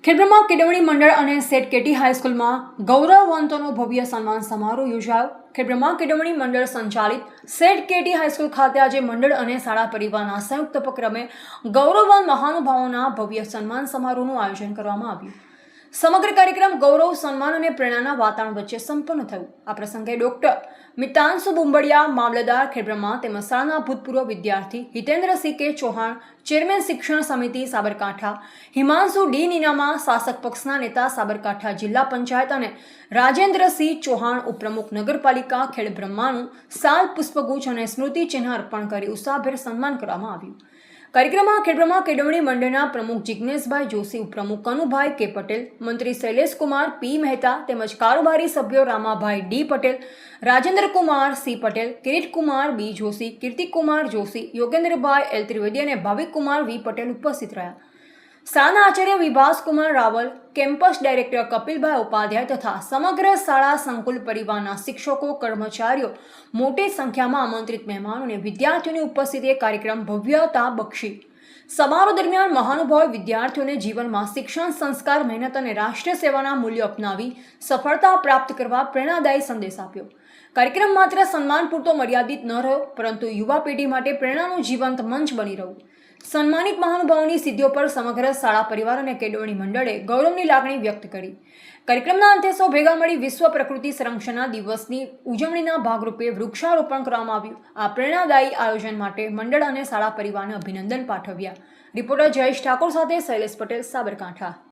ખેડબ્રહ્મા કેળવણી મંડળ અને સેટ કેટી હાઈસ્કૂલમાં ગૌરવવંતોનો ભવ્ય સન્માન સમારોહ યોજાયો। ખેડબ્રહ્મા કેળવણી મંડળ સંચાલિત સેટ કેટી હાઈસ્કૂલ ખાતે આજે મંડળ અને શાળા પરિવારના સંયુક્ત ઉપક્રમે ગૌરવવંત મહાનુભાવોના ભવ્ય સન્માન સમારોહનું આયોજન કરવામાં આવ્યું। સમગ્ર કાર્યક્રમ ગૌરવ, સન્માન અને પ્રેરણાના વાતાવરણ વચ્ચે સંપન્ન થયું। આ પ્રસંગે ડોક્ટર મિતાંશુ બુંબડિયા, મામલતદાર ખેડબ્રહ્મા તેમજ શાળાના ભૂતપૂર્વ વિદ્યાર્થી હિતેન્દ્રસિંહ કે ચૌહાણ, ચેરમેન શિક્ષણ સમિતિ સાબરકાંઠા હિમાંશુ ડી નીનામા, શાસક પક્ષના નેતા સાબરકાંઠા જિલ્લા પંચાયત અને રાજેન્દ્રસિંહ ચૌહાણ, ઉપપ્રમુખ નગરપાલિકા ખેડબ્રહ્માનું સાલ, પુષ્પગુચ્છ અને સ્મૃતિ ચિહ્ન અર્પણ કરી ઉત્સાહભેર સન્માન કરવામાં આવ્યું। કાર્યક્રમમાં ખેડબ્રહ્મા કેળવણી મંડળના પ્રમુખ જિજ્ઞેશભાઈ જોશી, ઉપપ્રમુખ કનુભાઈ કે પટેલ, મંત્રી શૈલેષકુમાર પી મહેતા તેમજ કારોબારી સભ્યો રામાભાઈ ડી પટેલ, રાજેન્દ્રકુમાર સી પટેલ, કિરીટકુમાર બી જોશી, કીર્તિકુમાર જોશી, યોગેન્દ્રભાઈ એલ ત્રિવેદી અને ભાવિકકુમાર વી પટેલ ઉપસ્થિત રહ્યા। શાળાના આચાર્ય વિભાસકુમાર રાવલ, કેમ્પસ ડાયરેક્ટર કપિલભાઈ ઉપાધ્યાય તથા સમગ્ર શાળા સંકુલ પરિવારના શિક્ષકો, કર્મચારીઓ, મોટી સંખ્યામાં આમંત્રિત મહેમાનો અને વિદ્યાર્થીઓની ઉપસ્થિતિએ કાર્યક્રમ ભવ્યતા બક્ષી। સમારોહ દરમિયાન મહાનુભાવોએ વિદ્યાર્થીઓને જીવનમાં શિક્ષણ, સંસ્કાર, મહેનત અને રાષ્ટ્રીય સેવાના મૂલ્યો અપનાવી સફળતા પ્રાપ્ત કરવા પ્રેરણાદાયી સંદેશ આપ્યો। કાર્યક્રમ માત્ર સન્માન પૂરતો મર્યાદિત ન રહ્યો, પરંતુ યુવા પેઢી માટે પ્રેરણાનું જીવંત મંચ બની રહ્યું। સન્માનિત મહાનુભાવોની સિદ્ધિઓ પર સમગ્ર શાળા પરિવાર અને કેળવણી મંડળે ગૌરવની લાગણી વ્યક્ત કરી। કાર્યક્રમના અંતે સૌ ભેગા મળી વિશ્વ પ્રકૃતિ સંરક્ષણના દિવસની ઉજવણીના ભાગરૂપે વૃક્ષારોપણ કરવામાં આવ્યું। આ પ્રેરણાદાયી આયોજન માટે મંડળ અને શાળા પરિવારને અભિનંદન પાઠવ્યા। રિપોર્ટર જયેશ ઠાકોર સાથે શૈલેષ પટેલ, સાબરકાંઠા।